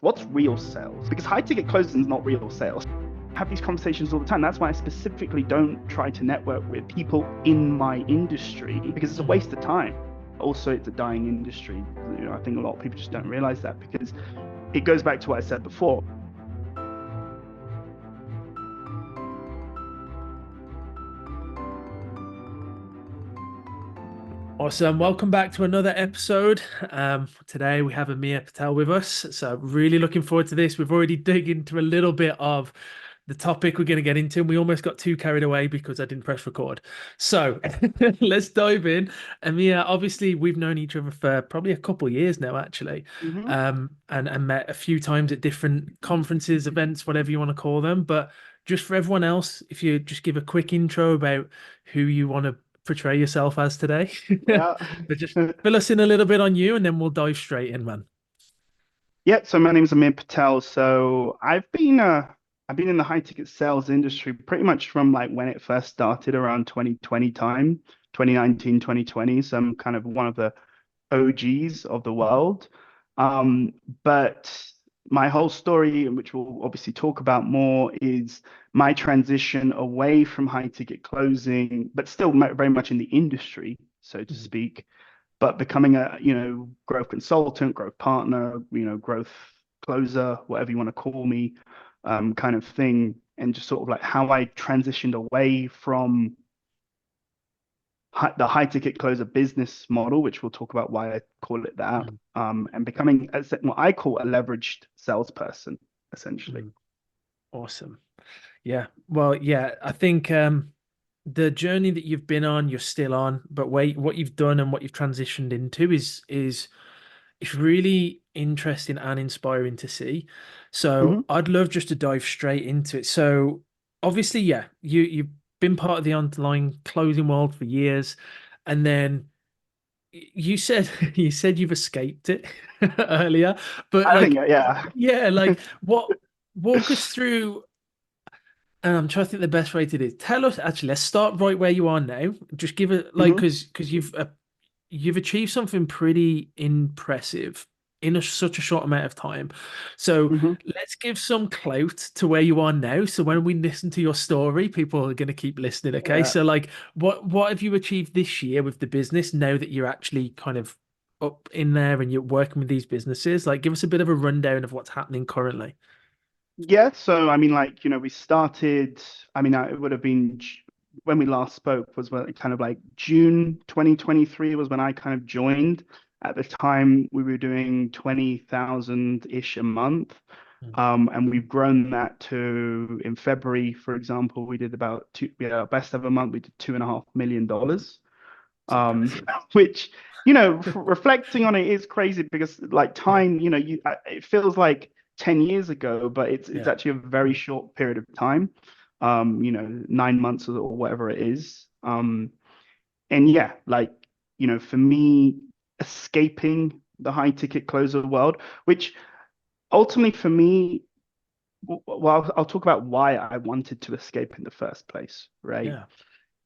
What's real sales? Because high ticket closing is not real sales. I have these conversations all the time. That's why I specifically don't try to network with people in my industry because it's a Mhm. waste of time. Also, it's a dying industry. I think a lot of people just don't realize that because it goes back to what I said before. Awesome. Welcome back to another episode. Today we have Ameer Patel with us. So really looking forward to this. We've already dug into a little bit of the topic we're going to get into. We almost got too carried away because I didn't press record. So let's dive in. Ameer, obviously we've known each other for probably a couple of years now, actually. Mhm. And met a few times at different conferences, events, whatever you want to call them. But just for everyone else, if you just give a quick intro about who you want to portray yourself as today. Yeah. But just fill us in a little bit on you and then we'll dive straight in, man. Yeah, so my name's Ameer Patel. So I've been in the high ticket sales industry pretty much from like when it first started around 2020 time, 2019, 2020. So I'm kind of one of the OGs of the world. Um, but my whole story, which we'll obviously talk about more, is my transition away from high ticket closing, but still very much in the industry, so to Mhm. speak, but becoming a, growth consultant, growth partner, growth closer, whatever you want to call me, kind of thing. And just sort of like how I transitioned away from the high ticket closer business model, which we'll talk about why I call it that, Mhm. and becoming what I call a leveraged salesperson, essentially. Mhm. Awesome. Yeah. Well, yeah, I think the journey that you've been on, you're still on, but wait, what you've done and what you've transitioned into is it's really interesting and inspiring to see. So Hmm. I'd love just to dive straight into it. So obviously, yeah, you've been part of the online clothing world for years, and then you said you said you've escaped it earlier, but I think, like, yeah. yeah, like what walk us through. And I'm trying to think the best way to do it. Tell us, actually, let's start right where you are now. Just give it like Hmm. because you've achieved something pretty impressive in such a short amount of time. So Hmm. let's give some clout to where you are now. So when we listen to your story, people are going to keep listening. Okay. Yeah. So like, what have you achieved this year with the business now that you're actually kind of up in there and you're working with these businesses? Like, give us a bit of a rundown of what's happening currently. Yeah, so I mean, like, we started, I mean, it would have been when we last spoke was kind of like June 2023 was when I kind of joined. At the time, we were doing 20,000-ish a month. And we've grown that to, in February, for example, we did about we had our best ever month, we did $2.5 million. It's Um, impressive. which, reflecting on it is crazy because like Yeah. time, it feels like 10 years ago, but it's Yeah. actually a very short period of time. 9 months or whatever it is. And yeah, like, for me, escaping the high ticket closer world, which ultimately for me, well, I'll talk about why I wanted to escape in the first place, right? Yeah.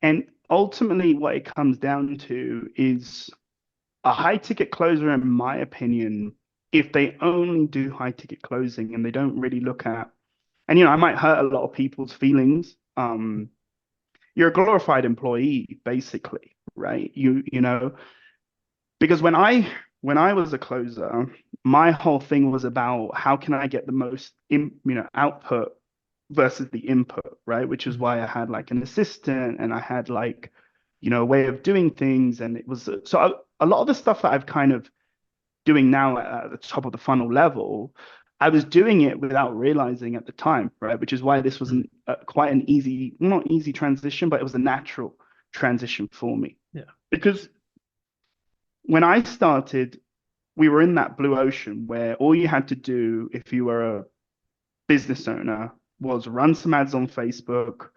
And ultimately, what it comes down to is a high ticket closer, in my opinion, if they only do high ticket closing and they don't really look at, and I might hurt a lot of people's feelings. You're a glorified employee, basically, right? Because when I was a closer, my whole thing was about how can I get the most output versus the input, right? Which is Mhm. why I had like an assistant and I had like a way of doing things, and it was so a lot of the stuff that I've kind of doing now at the top of the funnel level, I was doing it without realizing at the time, right? Which is why this Mhm. wasn't quite an easy, not easy transition, but it was a natural transition for me Yeah. because when I started, we were in that blue ocean where all you had to do if you were a business owner was run some ads on Facebook,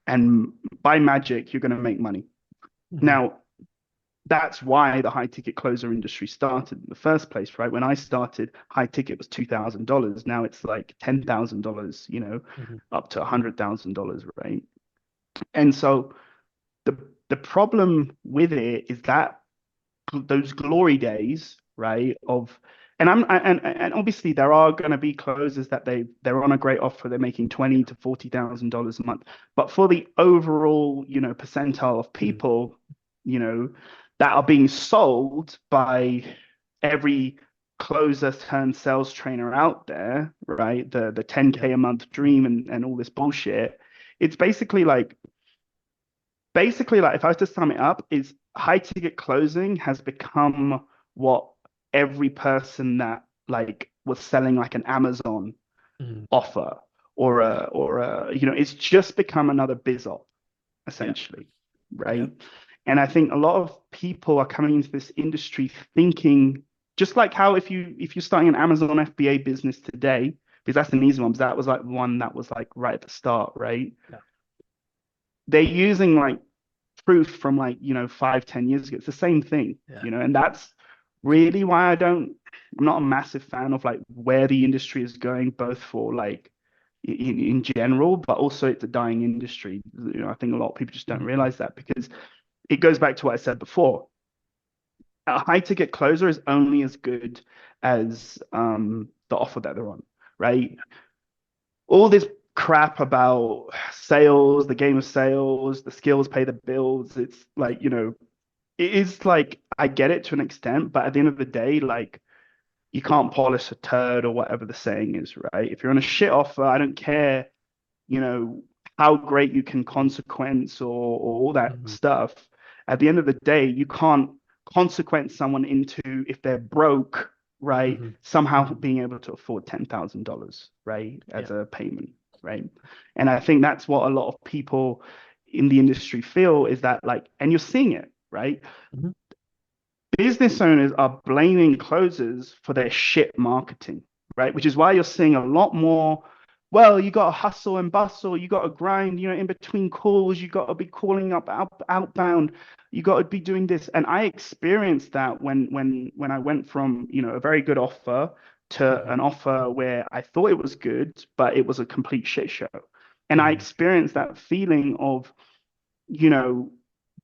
and by magic, you're going to make money. Mhm. Now, that's why the high ticket closer industry started in the first place, right? When I started, high ticket was $2,000. Now it's like $10,000, Mhm. up to $100,000, right? And so the problem with it is that those glory days, right, of And obviously there are going to be closers that they're on a great offer, they're making 20 to $40,000 a month. But for the overall, percentile of Mm. people, you know, that are being sold by every closer turned sales trainer out there, right? The Yeah. 10K a month dream and all this bullshit. It's basically like if I was to sum it up, is high ticket closing has become what every person that like was selling like an Amazon Mm. offer or it's just become another biz op Yeah. essentially, Yeah. right? And I think a lot of people are coming into this industry thinking just like how if you're starting an Amazon FBA business today, because that's an easy one, because that was like one that was like right at the start, right? Yeah. They're using like proof from like 5, 10 years ago. It's the same thing, Yeah. and that's really why I'm not a massive fan of like where the industry is going, both for like in general, but also it's a dying industry. I think a lot of people just don't Mm. realize that because it goes back to what I said before. A high ticket closer is only as good as the offer that they're on, right? All this crap about sales, the game of sales, the skills pay the bills. It's like, it is like I get it to an extent, but at the end of the day, like you can't polish a turd or whatever the saying is, right? If you're on a shit offer, I don't care, you know, how great you can consequence or all that Mm. stuff. At the end of the day, you can't consequence someone into if they're broke, right? Mm. Somehow Mm. being able to afford $10,000, right, Yeah. as a payment, right? And I think that's what a lot of people in the industry feel is that like, and you're seeing it, right? Mhm. Business owners are blaming closers for their shit marketing, right? Which is why you're seeing a lot more. Well, you got to hustle and bustle, you got to grind, in between calls, you got to be calling up outbound, you got to be doing this. And I experienced that when I went from, a very good offer to Mhm. an offer where I thought it was good, but it was a complete shit show. And I Mm. experienced that feeling of you know,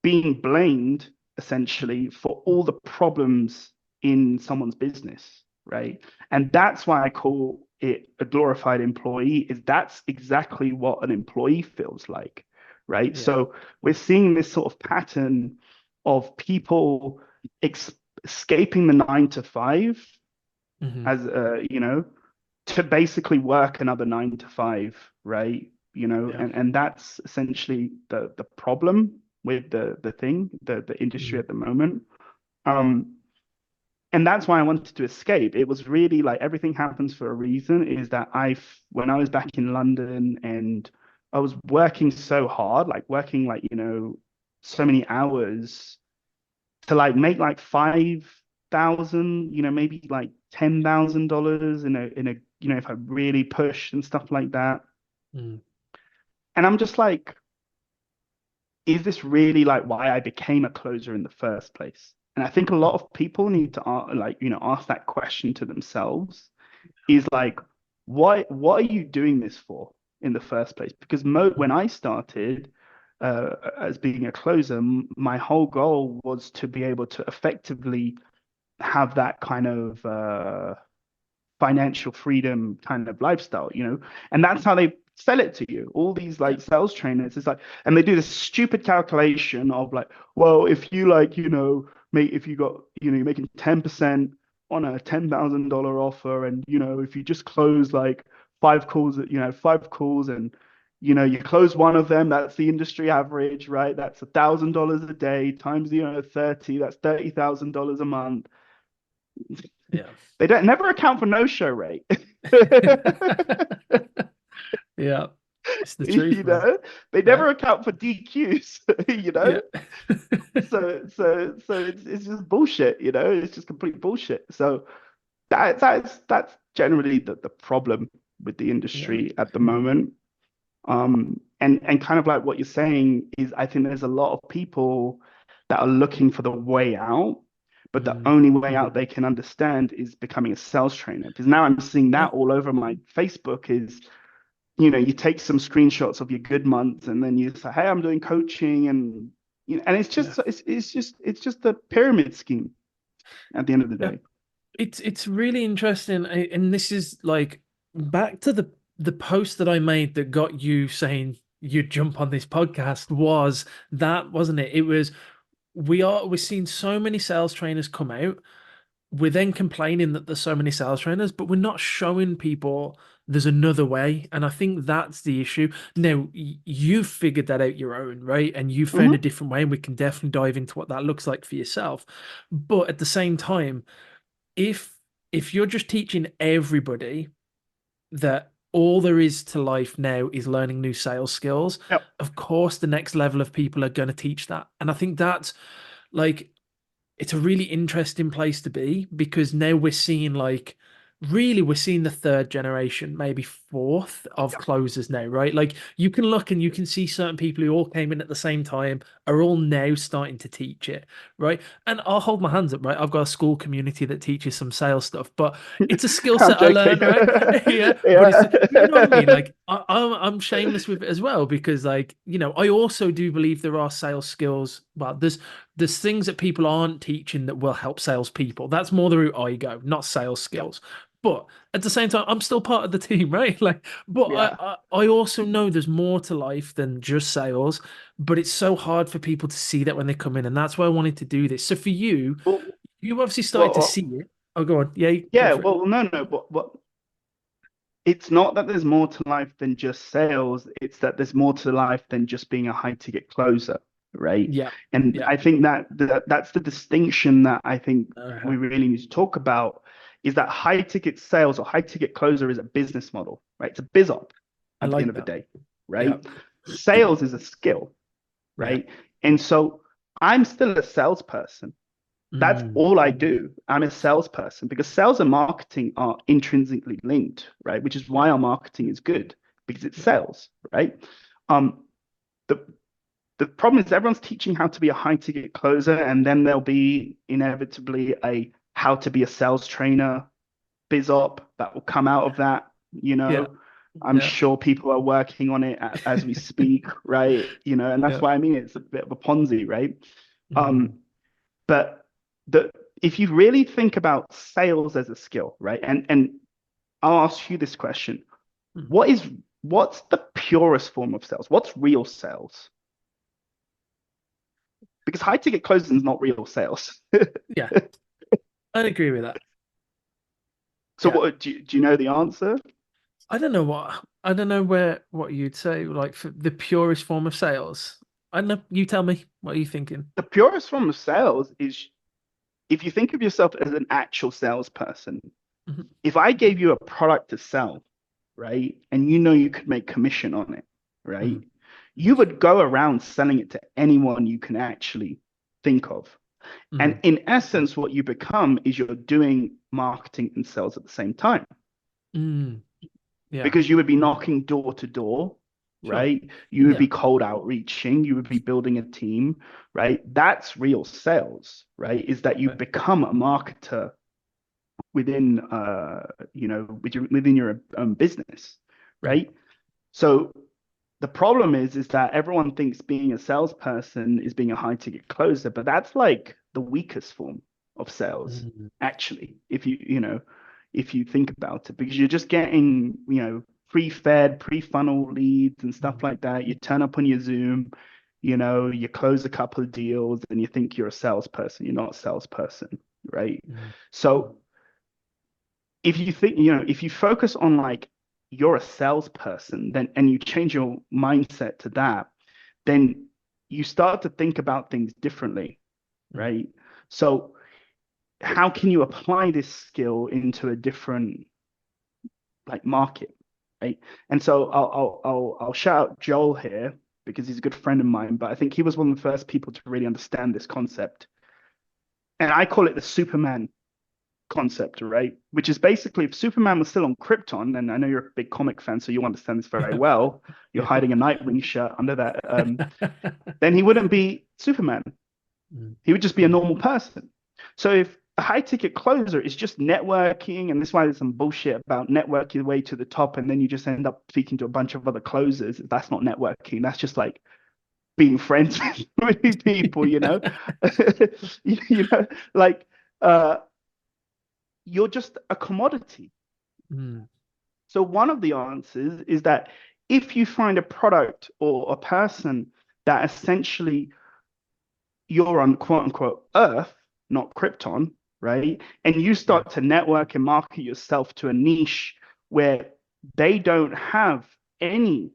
being blamed essentially for all the problems in someone's business, right? And Yeah. that's why I call it a glorified employee, is that's exactly what an employee feels like, right? Yeah. So we're seeing this sort of pattern of people escaping the 9 to 5 Mhm. as to basically work another 9 to 5, right? Yeah. And that's essentially the problem with the industry Mm. at the moment. Um, and that's why I wanted to escape. It was really like everything happens for a reason. Is that when I was back in London and I was working so hard, like working like so many hours to like make like 5,000, maybe like $10,000 in a if I really push and stuff like that. Mm. And I'm just like, is this really like why I became a closer in the first place? And I think a lot of people need to ask that question to themselves. Is like, what are you doing this for in the first place? Because when Mm. I started as being a closer, my whole goal was to be able to effectively have that kind of financial freedom kind of lifestyle, and that's how they sell it to you. All these Yeah. like sales trainers, it's like, and they do this stupid calculation of like, well, if you like, if you got, you're making 10% on a $10,000 offer, and if you just close like 5 calls, 5 calls, and you close one of them, that's the industry average, right? That's $1,000 a day times 30, that's $30,000 a month. Yeah. They don't never account for no show rate. Yeah. It's the truth, you man. know, they Yeah. never account for DQs, Yeah. So it's just bullshit, it's just complete bullshit. So that's generally the problem with the Yeah. industry at the moment. And kind of like what you're saying is I think there's a lot of people that are looking for the way out, but the Mm. only way out they can understand is becoming a sales trainer. Because now I'm seeing Yeah. that all over my Facebook is, you take some screenshots of your good months and then you say, hey, I'm doing coaching and and it's Yeah. just it's just the pyramid scheme at the end of the Yeah. day. It's really interesting, and this is like back to the post that I made that got you saying you'd jump on this podcast was that, wasn't it? It was we're seeing so many sales trainers come out. We're then complaining that there's so many sales trainers, but we're not showing people there's another way. And I think that's the issue. Now, you've figured that out your own, right? And you found a Hmm. different way, and we can definitely dive into what that looks like for yourself. But at the same time, if if you're just teaching everybody that all there is to life now is learning new sales skills, Yep. of course the next level of people are going to teach that. And I think that's like it's a really interesting place to be because now we're seeing like really we're seeing the third generation, maybe fourth of Yep. closers now, right? Like you can look and you can see certain people who all came in at the same time are all now starting to teach it, right? And I'll hold my hands up, right? I've got a school community that teaches some sales stuff, but it's a skill I'm set I joking. learned, right? Yeah, but it's Yeah. but you know what I mean. Like I'm shameless with it as well because like I also do believe there are sales skills. Well, there's things that people aren't teaching that will help salespeople. That's more the route I go, not sales Yep. skills. But at the same time, I'm still part of the team, right? Like, but Yeah. I also know there's more to life than just sales. But it's so hard for people to see that when they come in, and that's why I wanted to do this. So for you, Well, you obviously started to see well, it. Oh, go on, yeah, go yeah. for it. Well, no, no. But it's not that there's more to life than just sales. It's that there's more to life than just being a high ticket closer, right? Yeah, And yeah, I think that's the distinction that I think uh-huh. we really need to talk about is that high ticket sales or high ticket closer is a business model, right? It's a biz op I at the end like of the that. day, Yeah, right? Sales is a skill, yeah, right? And so I'm still a salesperson. That's mm, all I do. I'm a salesperson because sales and marketing are intrinsically linked, right? Which is why our marketing is good because it's yeah, sales, right? Um, the the problem is everyone's teaching how to be a high ticket closer, and then there'll be inevitably a how to be a sales trainer biz op that will come out of that. You yeah, know, I'm yeah, sure people are working on it as we speak, right? And that's yeah, why I mean it's a bit of a Ponzi, right? mm, Um, but the if you really think about sales as a skill, right? And I'll ask you this question. mm. What's the purest form of sales? What's real sales? Because high ticket closing is not real sales. Yeah. I'd agree with that. So Yeah. what do you know the answer? I don't know where what you'd say, like for the purest form of sales. I don't know. You tell me. What are you thinking? The purest form of sales is if you think of yourself as an actual salesperson. Mhm, If I gave you a product to sell, right, and you know you could make commission on it, right, mhm, you would go around selling it to anyone you can actually think of. And mhm, in essence, what you become is you're doing marketing and sales at the same time mm, yeah, because you would be knocking door to door, sure. right? You would Yeah, be cold outreaching, you would be building a team, right? That's real sales, right? Is that you right. become a marketer within within your own business, Mm, right? So the problem is that everyone thinks being a salesperson is being a high ticket closer, but that's like the weakest form of sales, mm, actually, if you think about it, because you're just getting, pre-fed, pre-funnel leads and stuff mm, like that. You turn up on your Zoom, you close a couple of deals and you think you're a salesperson. You're not a salesperson, right? mm, So if you think, if you focus on like you're a salesperson, then and you change your mindset to that, then you start to think about things differently, mm, right? So how can you apply this skill into a different like market, right? And so I'll shout out Joel here because he's a good friend of mine, but I think he was one of the first people to really understand this concept. And I call it the Superman concept, right? Which is basically if Superman was still on Krypton, and I know you're a big comic fan, so you understand this very well. You're yeah. hiding a Nightwing shirt under that. Then he wouldn't be Superman. Mm, He would just be a mm, normal person. So if a high ticket closer is just networking, and this is why there's some bullshit about networking the way to the top, and then you just end up speaking to a bunch of other closers. That's not networking. That's just like being friends with these people, you know, like uh, you're just a commodity. Mm, So one of the answers is that if you find a product or a person that essentially you're on quote unquote Earth, not Krypton, right? And you yeah. start to network and market yourself to a niche where they don't have any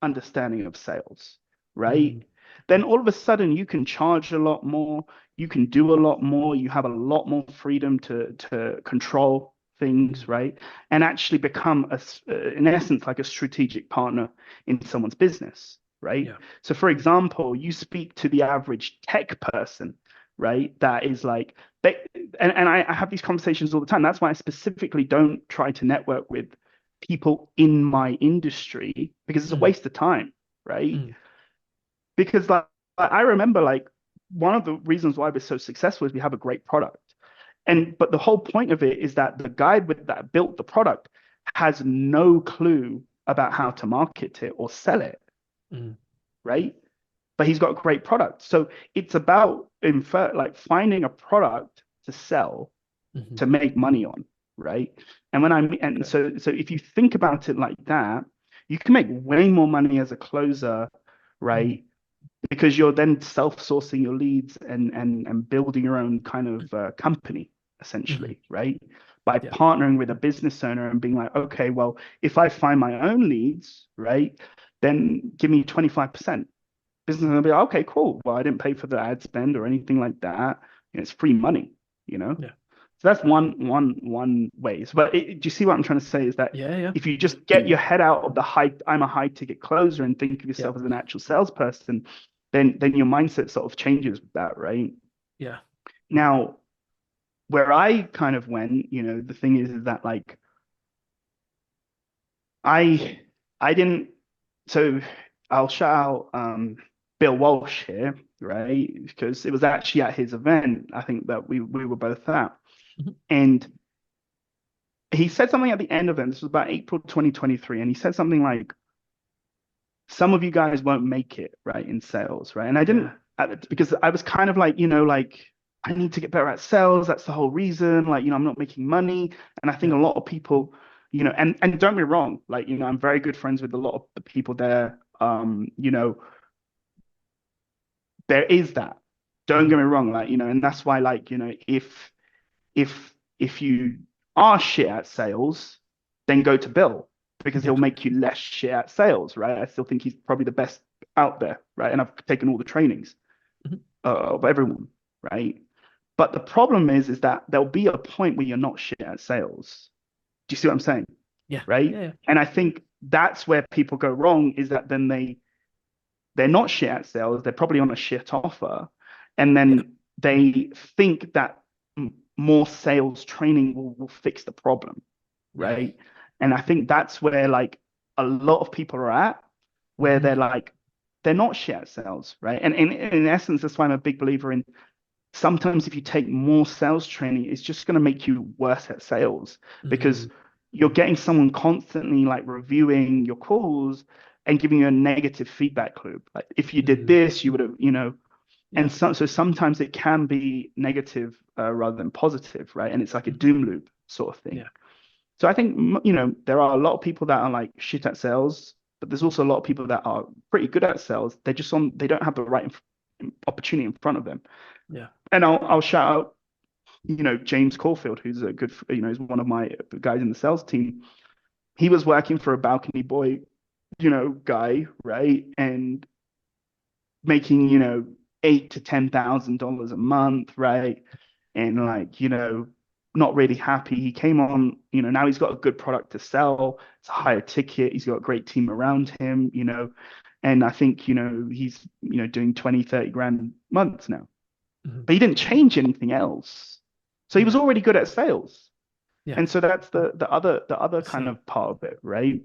understanding of sales, right? Mm, Then all of a sudden you can charge a lot more, you can do a lot more, you have a lot more freedom to control things, mm, right? And actually become in essence like a strategic partner in someone's business, right? yeah. So, for example, you speak to the average tech person, right? That is like, they, and I have these conversations all the time. That's why I specifically don't try to network with people in my industry because it's a Mm, waste of time, right? mm, Because like I remember like one of the reasons why we're so successful is we have a great product. And but the whole point of it is that the guy that built the product has no clue about how to market it or sell it, mm, right? But he's got a great product. So it's about like finding a product to sell mhm. to make money on, right? And when I'm and Okay. so if you think about it like that, you can make way more money as a closer, Mm, right? Because you're then self-sourcing your leads and building your own kind of company mhm. essentially, right? By Yeah. partnering with a business owner and being like, okay, well, if I find my own leads, right, then give me 25%. Business will be like, okay, cool. Well, I didn't pay for the ad spend or anything like that. It's free money, you know? Yeah. So that's one way. So, but do you see what I'm trying to say is that Yeah. Yeah. if you just get your head out of the I'm a high ticket closer and think of Yeah. yourself as an actual salesperson, then your mindset sort of changes with that, right? Yeah. Now, where I kind of went, the thing is that like I I didn't so I'll shout out Bill Walsh here, right? Because it was actually at his event, I think that we were both at. Mhm. And he said something at the end of it. This was about April 2023, and he said something like, "Some of you guys won't make it, right, in sales, right?" And I didn't Yeah. because I was kind of like, like I need to get better at sales. That's the whole reason. Like, I'm not making money, and I think Yeah. a lot of people, and don't be wrong, like, I'm very good friends with a lot of the people there. There is that. Don't Mhm. get me wrong, like, and that's why, like, if you are shit at sales, then go to Bill because Yeah. he'll make you less shit at sales, right? I still think he's probably the best out there, right? And I've taken all the trainings Mhm. of everyone, right? But the problem is that there'll be a point where you're not shit at sales. Do you see what I'm saying? Yeah. Right? Yeah. And I think that's where people go wrong is that then they're not shit at sales. They're probably on a shit offer. And Yeah. then they think that more sales training will fix the problem. Yeah. Right. And I think that's where like a lot of people are at, where Mhm. they're like, they're not shit at sales. Right. And in essence, that's why I'm a big believer in sometimes if you take more sales training, it's just going to make you worse at sales because Mm. you're getting someone constantly like reviewing your calls and giving you a negative feedback loop. Like if you did Mm. this, you would have, Yeah. and so sometimes it can be negative rather than positive, right? And it's like a Mhm. doom loop sort of thing. Yeah. So I think, there are a lot of people that are like shit at sales, but there's also a lot of people that are pretty good at sales. They don't have the right opportunity in front of them. Yeah. And I'll shout out, James Caulfield, who's a good, he's one of my guys in the sales team. He was working for a balcony boy, guy, right? And making, $8,000 to $10,000 a month, right? And like, not really happy. He came on, now he's got a good product to sell. It's a Yeah. higher ticket. He's got a great team around him, and I think, he's, doing 20, 30 grand months now. Mhm. But he didn't change anything else. So he was Yeah. already good at sales. Yeah. And so that's the other kind So of part of it, right?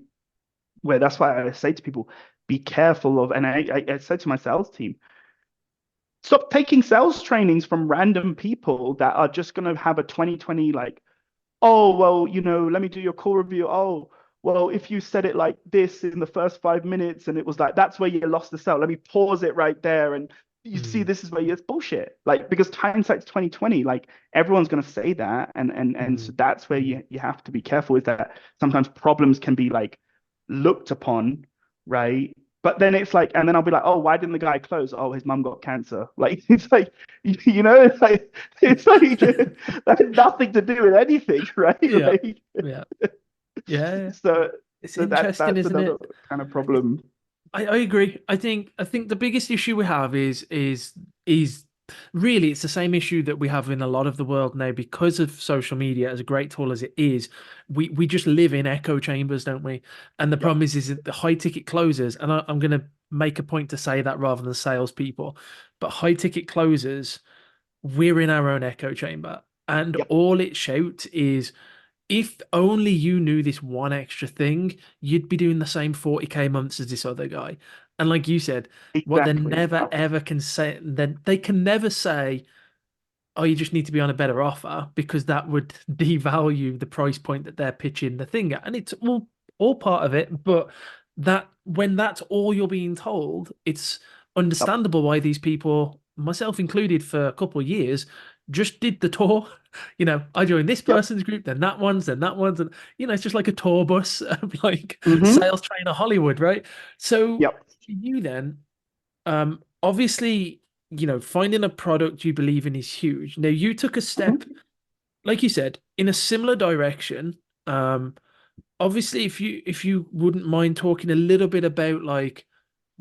Where that's why I say to people, be careful of, and I said to my sales team, stop taking sales trainings from random people that are just going to have a 2020 like, oh, well, let me do your call review. Oh, well, if you said it like this in the first 5 minutes and it was like, that's where you lost the sale. Let me pause it right there. And you see, Mm, this is where it's bullshit. Like, because hindsight's 2020. Like, everyone's going to say that, and so mm, that's where mm. you have to be careful. Is that sometimes problems can be like looked upon, right? But then it's like, and then I'll be like, oh, why didn't the guy close? Oh, his mum got cancer. Like, it's like, it's like that had nothing to do with anything, right? Yeah, Like, yeah, yeah. so It's so interesting, that's isn't another it? kind of problem. I agree. I think the biggest issue we have is really it's the same issue that we have in a lot of the world now because of social media, as a great tool as it is. We just live in echo chambers, don't we? And the Yep, problem is that the high ticket closers, and I'm going to make a point to say that rather than salespeople, but high ticket closers, we're in our own echo chamber, and yep, all it shouts is if only you knew this one extra thing, you'd be doing the same 40K months as this other guy. And like you said, what they exactly. never ever can say, then they can never say, oh, you just need to be on a better offer because that would devalue the price point that they're pitching the thing at. And it's all part of it, but that when that's all you're being told, it's Yep. understandable why these people, myself included, for a couple of years, just did the tour. I joined this Yep. person's group, then that one's, and it's just like a tour bus of like Mm-hmm. sales trainer Hollywood, right? So Yep. for you then, obviously, finding a product you believe in is huge. Now, you took a step, Mm-hmm. like you said, in a similar direction. Um, Obviously, if you wouldn't mind talking a little bit about like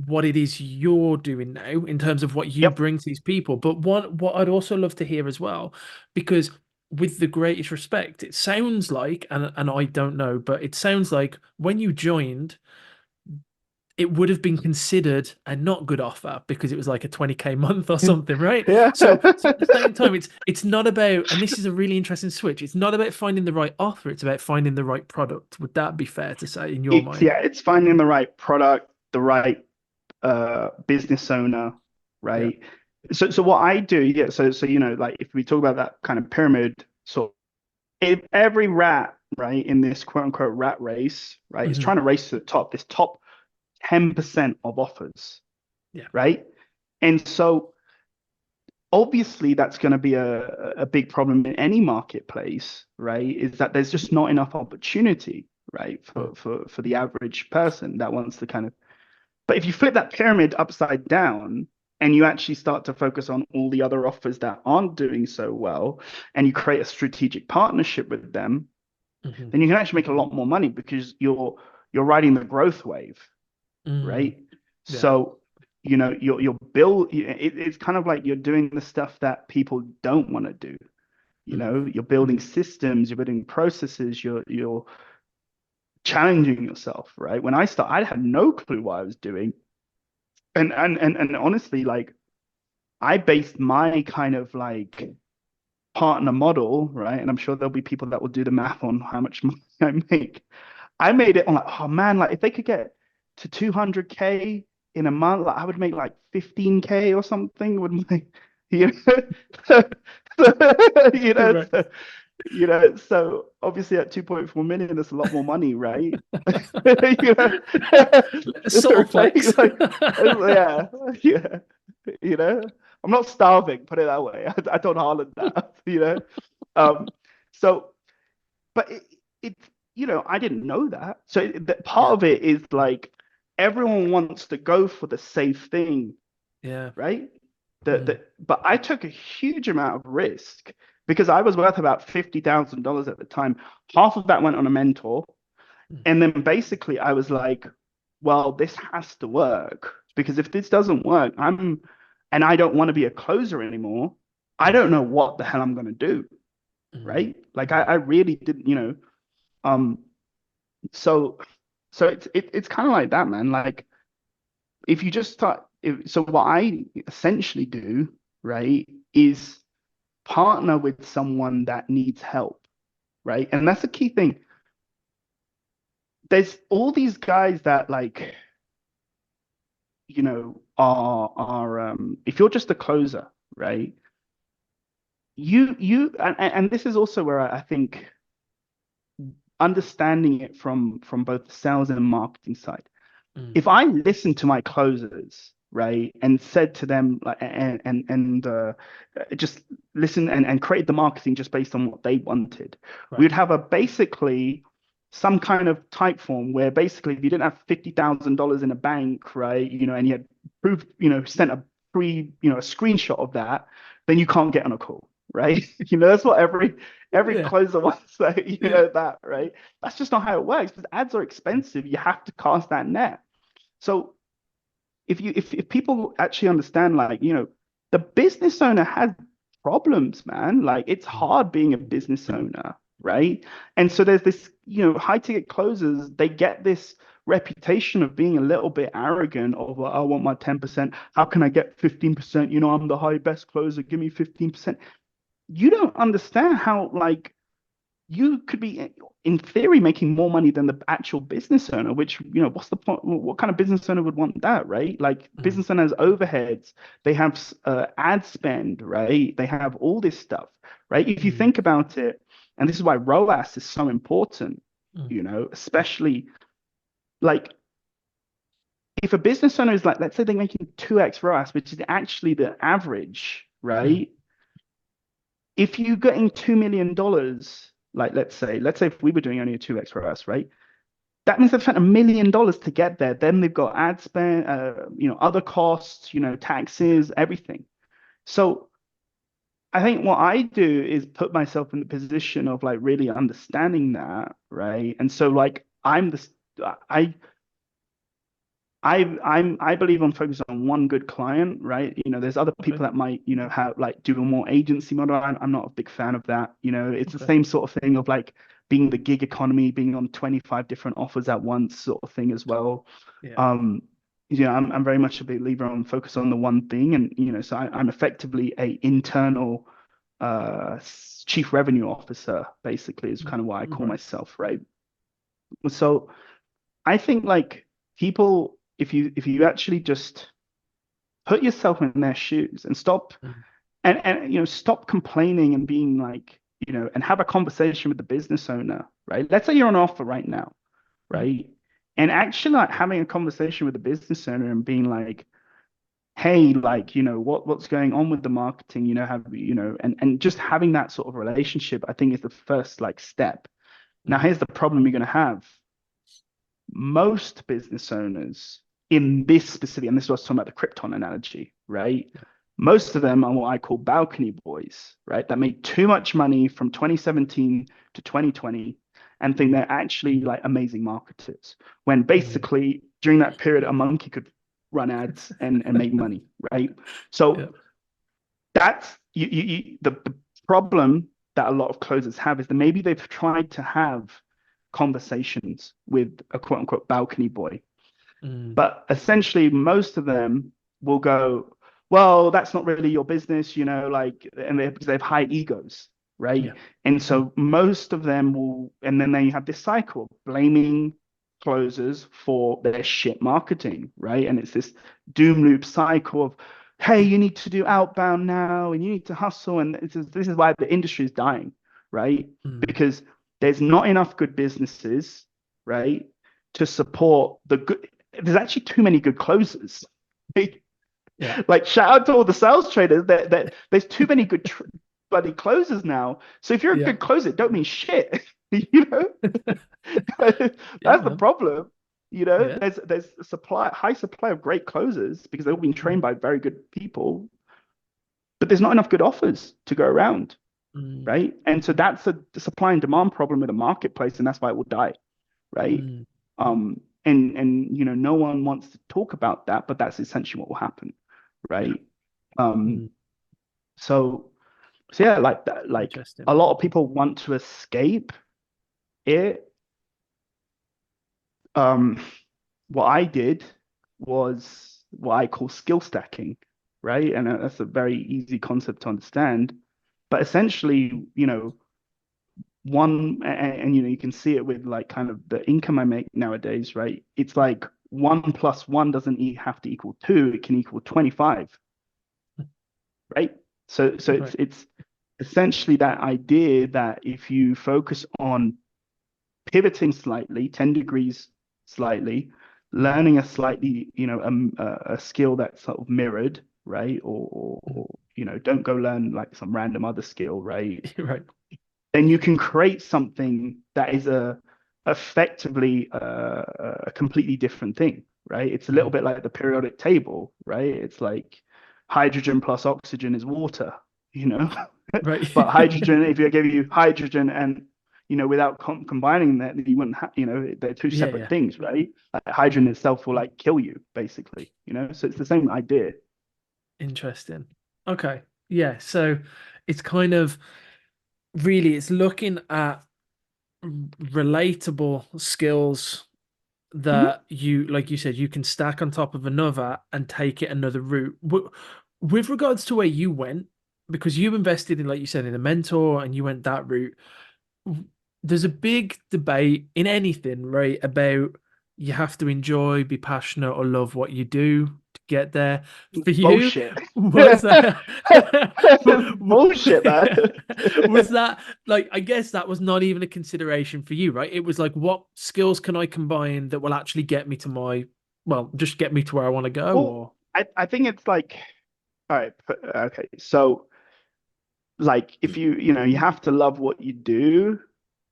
what it is you're doing now in terms of what you Yep. bring to these people, but what I'd also love to hear as well, because with the greatest respect, it sounds like, and I don't know, but it sounds like when you joined it would have been considered a not good offer because it was like a 20K month or something, right? Yeah. So at the same time, it's not about, and this is a really interesting switch. It's not about finding the right offer, it's about finding the right product. Would that be fair to say in your It's mind? yeah, it's finding the right product, the right business owner, Yeah. right? So what I do, yeah, so like if we talk about that kind of pyramid, so if every rat, right, in this quote unquote rat race, right, is Hmm. trying to race to the top, this top 10% of offers, Yeah. right? And so obviously that's going to be a big problem in any marketplace, right? Is that there's just not enough opportunity, right, Mm. for the average person that wants to kind of. But if you flip that pyramid upside down and you actually start to focus on all the other offers that aren't doing so well, and you create a strategic partnership with them, Hmm. then you can actually make a lot more money because you're riding the growth wave, Mm. right? Yeah. So, you're it's kind of like you're doing the stuff that people don't want to do. Mm. You're building Mm. systems, you're building processes, you're challenging yourself, right? When I started, I had no clue what I was doing. And honestly, like I based my kind of like partner model, right? And I'm sure there'll be people that will do the math on how much money I make. I made it on like, oh man, like if they could get to 200K in a month, like I would make like 15K or something. Would make, you know, Right. so, so obviously at 2.4 million, that's a lot more money, right? you know, Subtle flex. right? Like, yeah, yeah, you know, I'm not starving, put it that way. I don't Haaland that, Um, so, but it I didn't know that. So that part Yeah. of it is like everyone wants to go for the safe thing, Yeah. right? Mm. But I took a huge amount of risk because I was worth about $50,000 at the time. Half of that went on a mentor. Mm. And then basically I was like, well, this has to work because if this doesn't work, and I don't want to be a closer anymore. I Mm. don't know what the hell I'm going to do, Mm. right? Like I, Mm. I really didn't, um, so, it's kind of like that, man. Like if you just start, so what I essentially do, right, is partner with someone that needs help, right? And that's the key thing. There's all these guys that like, if you're just a closer, right? And this is also where I think understanding it from both the sales and marketing side. Mm. If I listen to my closers, right, and said to them like and just listen and created the marketing just based on what they wanted, we Right. would have a basically some kind of type form where basically if you didn't have $50,000 in a bank, right, and you had proof, sent a free, a screenshot of that, then you can't get on a call, right? That's what every Yeah. closer wants, like, Yeah. that, right? That's just not how it works because ads are expensive. You have to cast that net. So if people actually understand, like, the business owner has problems, man. Like, it's Mm. hard being a business owner, right? And so there's this, high ticket closers, they get this reputation of being a little bit arrogant of, I want my 10%. How can I get 15%? I'm the high best closer. Give me 15%. You don't understand how, like, you could be in theory making more money than the actual business owner, which, what's the point? What kind of business owner would want that, right? Like, Mm. business owners overheads, they have ad spend, right? They have all this stuff, right? If you Mm. think about it, and this is why ROAS is so important, Mm. especially like if a business owner is like, let's say they're making 2x ROAS, which is actually the average, Mm. right? If you're getting $2 million, like, let's say if we were doing only a 2x for us, right? That means they've spent $1 million to get there. Then they've got ad spend, other costs, taxes, everything. So I think what I do is put myself in the position of like really understanding that, right? And so like I believe I'm focused on one good client, right? There's other Okay. people that might, have like do a more agency model. I'm not a big fan of that. It's the Okay. same sort of thing of like being the gig economy, being on 25 different offers at once sort of thing as well. Yeah. Um, I'm very much a believer on focus on the one thing. And, so I'm effectively a internal chief revenue officer, basically, is kind of what I call Right. myself, right? So I think like people, if you actually just put yourself in their shoes and stop Mm. and stop complaining and being like, and have a conversation with the business owner, right? Let's say you're on offer right now, Mm. right? And actually like having a conversation with the business owner and being like, hey, like, what's going on with the marketing, have and just having that sort of relationship, I think is the first like step. Now, Mm. here's the problem you're going to have. Most business owners in this specific, and this was talking about the Krypton analogy, right? Yeah. Most of them are what I call balcony boys, right? That made too much money from 2017 to 2020 and think Mm. they're actually like amazing marketers. When Mm. basically during that period, a monkey could run ads and make money, right? Yeah. So that's the problem that a lot of closers have is that maybe they've tried to have conversations with a quote unquote balcony boy, Mm. but essentially most of them will go, well, that's not really your business, like, and because they have high egos, right? Yeah. And so most of them will, and then they have this cycle of blaming closers for their shit marketing, right? And it's this doom loop cycle of, hey, you need to do outbound now and you need to hustle. And this is why the industry is dying, right? Mm. Because there's not enough good businesses, right, to support the good. There's actually too many good closers. Yeah. Like, shout out to all the sales traders that there's too many good bloody closers now. So if you're a Yeah. good closer, it don't mean shit. you know, Yeah, that's the man. problem. Yeah. There's a high supply of great closers because they've been trained Mm. by very good people, but there's not enough good offers to go around, Mm. right? And so that's a supply and demand problem in the marketplace, and that's why it will die, right? Mm. And no one wants to talk about that, but that's essentially what will happen, Yeah. right? Um, Mm. so so yeah, like that, like Interesting. a lot of people want to escape it. Um, what I did was what I call skill stacking, right? And that's a very easy concept to understand. But essentially, and you can see it with like kind of the income I make nowadays, right? It's like 1 plus 1 doesn't have to equal 2, it can equal 25, right? So Right. it's essentially that idea that if you focus on pivoting slightly, 10 degrees slightly, learning a slightly, a skill that's sort of mirrored, right? Mhm. Or don't go learn like some random other skill, right? Right. Then you can create something that is effectively a completely different thing, right? It's a little Mhm. bit like the periodic table, right? It's like hydrogen plus oxygen is water, you know. Right. But hydrogen, if I give you hydrogen and without combining that, you wouldn't have, they're two Yeah, separate yeah. things, right? Like hydrogen itself will like kill you, basically, So it's the same idea. Interesting. Okay. Yeah. So it's kind of really it's looking at relatable skills Mhm. that you, like you said, you can stack on top of another and take it another route. With regards to where you went, because you invested in, like you said, in a mentor and you went that route, there's a big debate in anything, right? About you have to enjoy, be passionate, or love what you do to get there. For you, Bullshit. was that Bullshit, man. was that like I guess that was not even a consideration for you, right? It was like what skills can I combine that will actually get me to my well, just get me to where I want to go Well, or I think it's like, all right, okay. So, like, if you have to love what you do.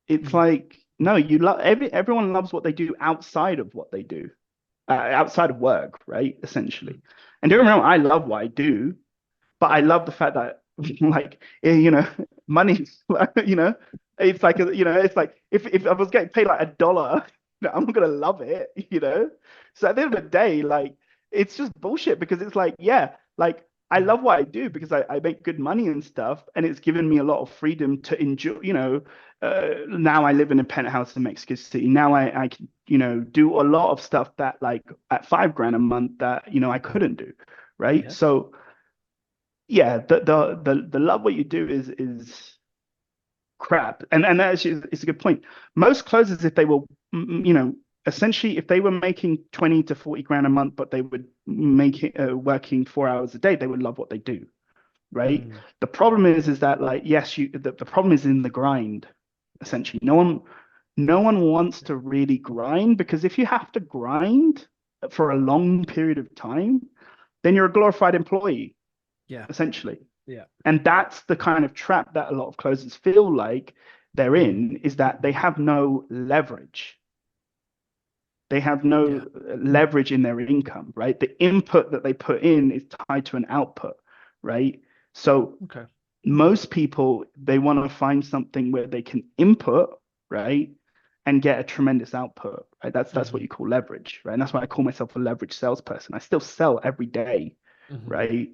It's Mm, like, no, everyone loves what they do outside of what they do, outside of work, right? mm, Essentially. And don't get me wrong, I love what I do, but I love the fact that like money, it's like it's like if I was getting paid like $1, I'm not gonna love it, So at the end of the day, like it's just bullshit because it's like, yeah, like I mm. love what I do because I make good money and stuff, and it's given me a lot of freedom to enjoy, now I live in a penthouse in Mexico City. Now I can, do a lot of stuff that like at 5 grand a month that, I couldn't do. Right. Yeah. So yeah, the love what you do is crap, and actually it's a good point. Most closers, if they were, essentially, if they were making 20 to 40 grand a month, but they would make it working 4 hours a day, they would love what they do, right? Mm, The problem is that like yes, the problem is in the grind. Essentially, no one wants to really grind because if you have to grind for a long period of time, then you're a glorified employee, yeah. essentially. Yeah. And that's the kind of trap that a lot of closers feel like they're Mm, in, is that they have no leverage. They have yeah. no leverage in their income, right? The input that they put in is tied to an output, right? So Okay. most people, they want to find something where they can input, right? And get a tremendous output, right? That's what Hmm. you call leverage, right? And that's why I call myself a leverage salesperson. I still sell every day, Hmm. right?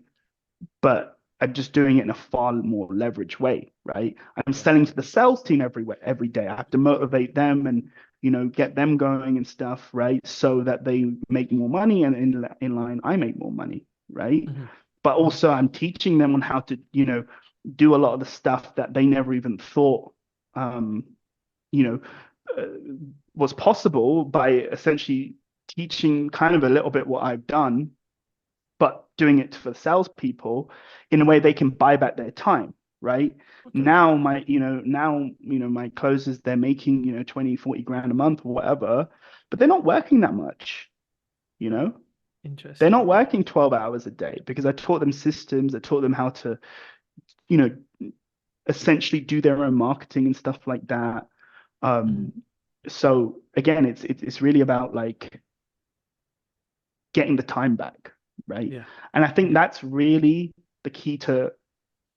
But I'm just doing it in a far more leverage way, right? I'm Yeah. selling to the sales team every day. I have to motivate them and get them going and stuff, right? So that they make more money, and in line I make more money, right? Hmm. But also I'm teaching them on how to, do a lot of the stuff that they never even thought, um, you know, uh, was possible by essentially teaching kind of a little bit what I've done but doing it for salespeople in a way they can buy back their time, right? Okay. Now my closers, they're making, 20, 40 grand a month or whatever, but they're not working that much, you know? They're Interesting. not working 12 hours a day because I taught them systems, I taught them how to, you know, essentially do their own marketing and stuff like that. Mm, Um, so again, it's really about like getting the time back, right? yeah. And I think that's really the key to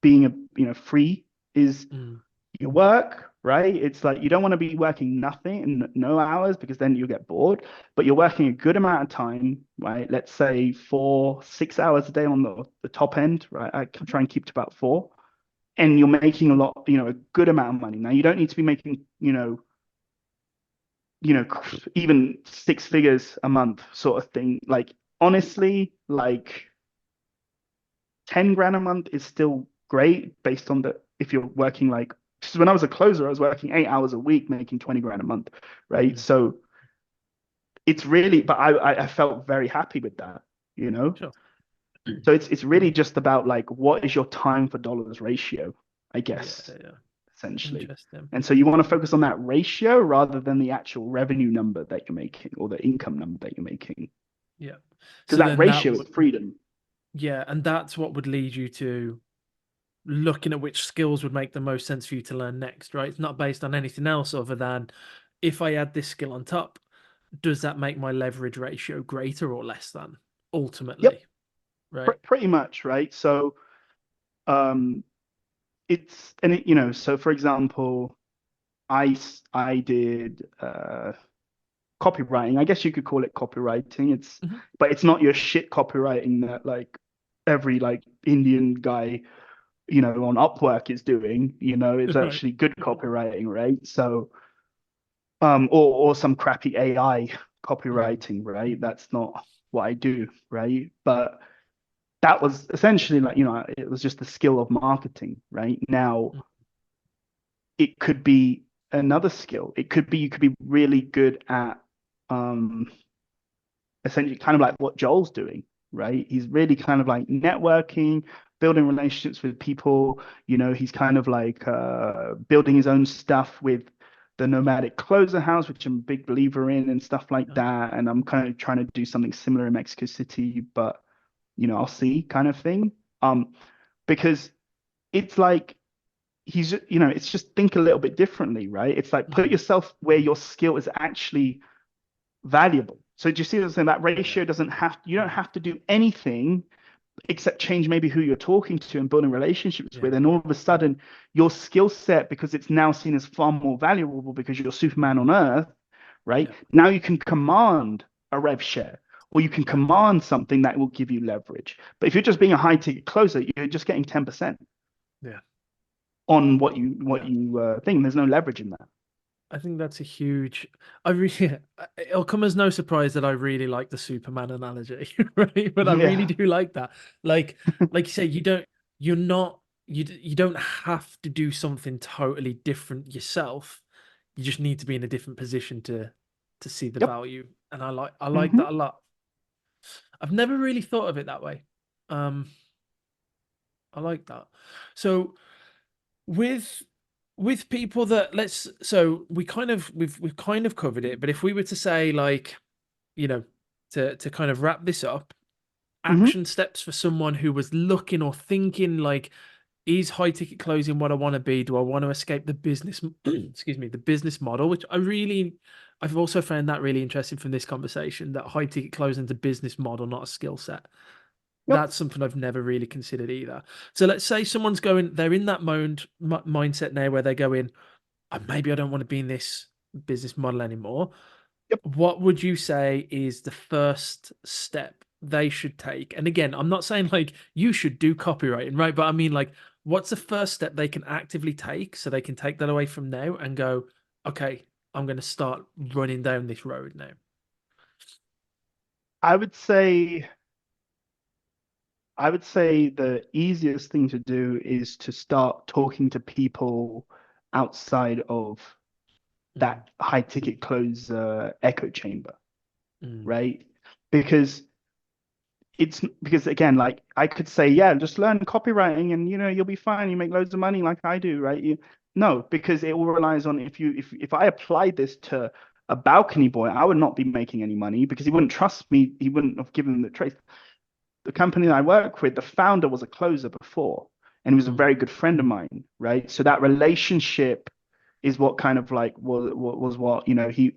being free is Mm, you work, right? It's like you don't want to be working nothing and no hours because then you'll get bored, but you're working a good amount of time, right? Let's say 4, 6 hours a day on the top end, right? I can try and keep to about 4. And you're making a lot, a good amount of money. Now you don't need to be making, even 6 figures a month sort of thing. Like honestly, like 10 grand a month is still great based on the if you're working like because when I was a closer, I was working 8 hours a week making 20 grand a month, right? mm, So it's really, but I felt very happy with that, you know. sure. So it's really just about like what is your time for dollars ratio, I Yeah. guess, Yeah. essentially. Interesting. And so you want to focus on that ratio rather than the actual revenue number that you're making or the income number that you're making. Yeah. Because So that then that ratio is would, freedom. yeah, and that's what would lead you to looking at which skills would make the most sense for you to learn next, right? It's not based on anything else other than if I add this skill on top, does that make my leverage ratio greater or less than Yep, ultimately, right? pretty much, right? So um it's and it, you know, so for example, I did copywriting. I guess you could call it copywriting. Mhm. But it's not your shit copywriting that like every like Indian guy, on Upwork is doing. It's Right. actually good copywriting, right? So or some crappy AI Mhm. copywriting, right? That's not what I do, right? But that was essentially like, it was just the skill of marketing, right? Now it could be another skill. It could be you could be really good at um essentially kind of like what Joel's doing, right? He's really kind of like networking, building relationships with people. He's kind of like building his own stuff with the nomadic closer house, which I'm a big believer in and stuff like Yeah. that. And I'm kind of trying to do something similar in Mexico City, but I'll see kind of thing. Because it's like it's just think a little bit differently, right? It's like put Mhm. yourself where your skill is actually valuable. So do you see what I'm saying? That Yeah. ratio doesn't have you don't have to do anything except change maybe who you're talking to and building relationships Yeah. with. And all of a sudden, your skill set, because it's now seen as far more valuable because you're Superman on Earth, right? Yeah. Now you can command a rev share or you can Yeah. command something that will give you leverage. But if you're just being a high ticket closer, you're just getting 10% Yeah. on what you what Yeah. you think. There's no leverage in that. I think that's a huge. I really. It'll come as no surprise that I really like the Superman analogy, right? But I really Yeah. do like that. Like you say, you don't. You're not. You don't have to do something totally different yourself. You just need to be in a different position to see the Yep. value. And I like Hmm. that a lot. I've never really thought of it that way. Um, I like that. So with people that let's so we've kind of covered it, but if we were to say like, you know, to kind of wrap this up, Hmm. action steps for someone who was looking or thinking like, is high ticket closing what I want to be? Do I want to escape the business excuse me, the business model, which I've also found that really interesting from this conversation, that high ticket closing is a business model, not a skill set. Yep. That's something I've never really considered either. So let's say someone's going, they're in that mindset now where they're going, oh, maybe I don't want to be in this business model anymore. Yep. What would you say is the first step they should take? And again, I'm not saying like you should do copywriting, right? But I mean, like, what's the first step they can actively take so they can take that away from now and go, okay, I'm going to start running down this road now? I would say I would say the easiest thing to do is to start talking to people outside of Mm, that high ticket close echo chamber, mm, right? Because because again, like I could say, yeah, just learn copywriting and you'll be fine. You make loads of money like I do, right? No, because it all relies on if I applied this to a balcony boy, I would not be making any money because he wouldn't trust me. He wouldn't have given the trace. The company that I work with, the founder was a closer before, and he was a mm, very good friend of mine, right? So that relationship is what kind of like was what he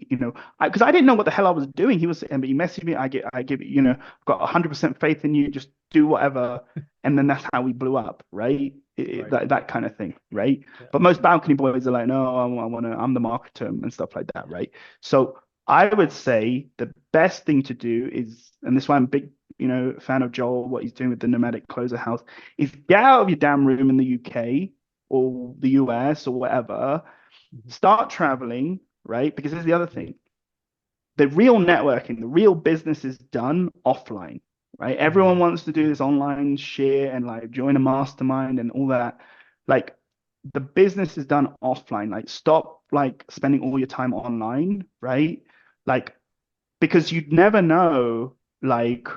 because I didn't know what the hell I was doing. But he messaged me. I give I've got 100% faith in you. Just do whatever, and then that's how we blew up, right? right. That kind of thing, right? Yeah. But most balcony boys are like, no, I want to. I'm the marketer and stuff like that, right? So I would say the best thing to do is, and this is why I'm a big fan of Joel, what he's doing with the nomadic closer house, is get out of your damn room in the UK or the US or whatever, Mhm. start traveling, right? Because here's the other thing. The real networking, the real business is done offline, right? Everyone Mm, wants to do this online shit and like join a mastermind and all that. Like the business is done offline. Like stop like spending all your time online, right? Like because you'd never know like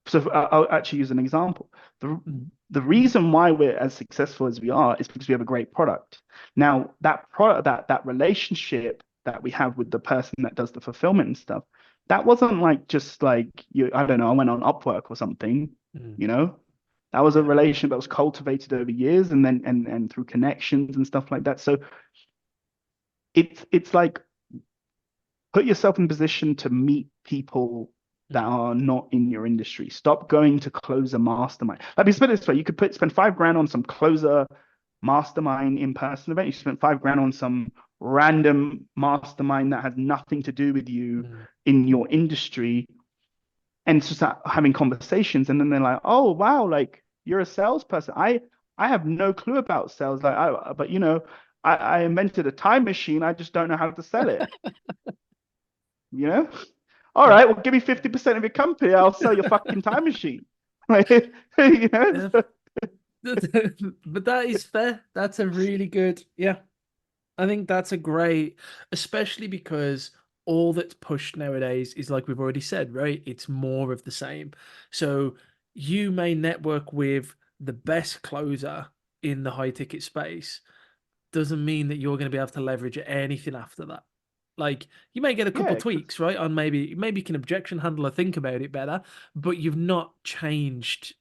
So I'll actually use an example. The Mm, the reason why we're as successful as we are is because we have a great product. Now, that product, that relationship that we have with the person that does the fulfillment and stuff, that wasn't like just like you, I don't know, I went on Upwork or something, mm, you know? That was a yeah. relationship that was cultivated over years and then and through connections and stuff like that. So it's like put yourself in a position to meet people that Mm, are not in your industry. Stop going to closer mastermind. Let me put it this way: you could spend 5 grand on some closer mastermind in-person event. You spent 5 grand on some random mastermind that has nothing to do with you mm, in your industry, and just start having conversations. And then they're like, "Oh wow, like you're a salesperson. I have no clue about sales. Like, but I invented a time machine. I just don't know how to sell it. You know." All yeah. right, well, give me 50% of your company. I'll sell your fucking time machine. Like, you know? Yeah. But that is fair. That's a really good, yeah. I think that's a great, especially because all that's pushed nowadays is like we've already said, right? It's more of the same. So you may network with the best closer in the high ticket space, doesn't mean that you're going to be able to leverage anything after that. Like you may get a couple Yeah, tweaks, right? On maybe you can objection handle or think about it better, but you've not changed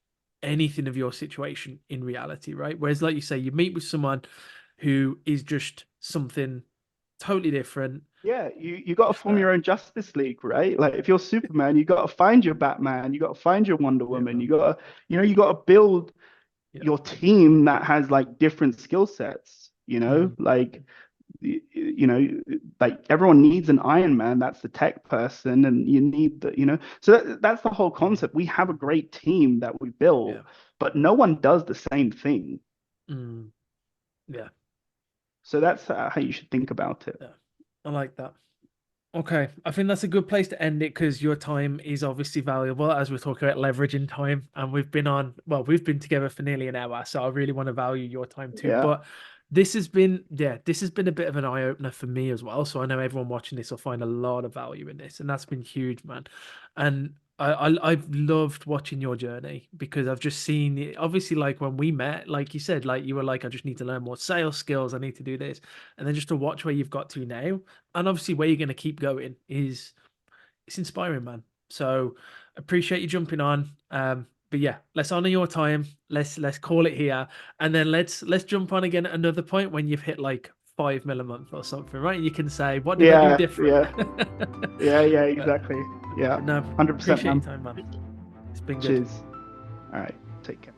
anything of your situation in reality, right? Whereas, like you say, you meet with someone who is just something totally different. yeah. You got to Just form your own Justice League, right? Like if you're Superman, you got to find your Batman, you got to find your Wonder yeah, Woman, man. you got to build Yeah. your team that has like different skill sets. Mm, Like like everyone needs an Iron Man. That's the tech person, and you need So that's the whole mm, concept. We have a great team that we built, yeah. but no one does the same thing. Mm, yeah. So that's how you should think about it. Yeah. I like that. Okay, I think that's a good place to end it because your time is obviously valuable as we're talking about leveraging time. And we've been together for nearly an hour, so I really want to value your time too. Yeah. But this has been a bit of an eye opener for me as well. So I know everyone watching this will find a lot of value in this, and that's been huge, man. And I've loved watching your journey because I've just seen it. Obviously, like when we met, like you said, like you were like, I just need to learn more sales skills. I need to do this, and then just to watch where you've got to now and obviously where you're going to keep going is it's inspiring, man. So appreciate you jumping on. But yeah, let's honor your time. Let's call it here, and then let's jump on again at another point when you've hit like 5 mil a month or something, right? You can say, what did I do Yeah. different? Yeah. Yeah. Yeah. but, Exactly. Yeah. but no, 100%, appreciate your man. time, man. It's been good. Cheers. All right. Take care.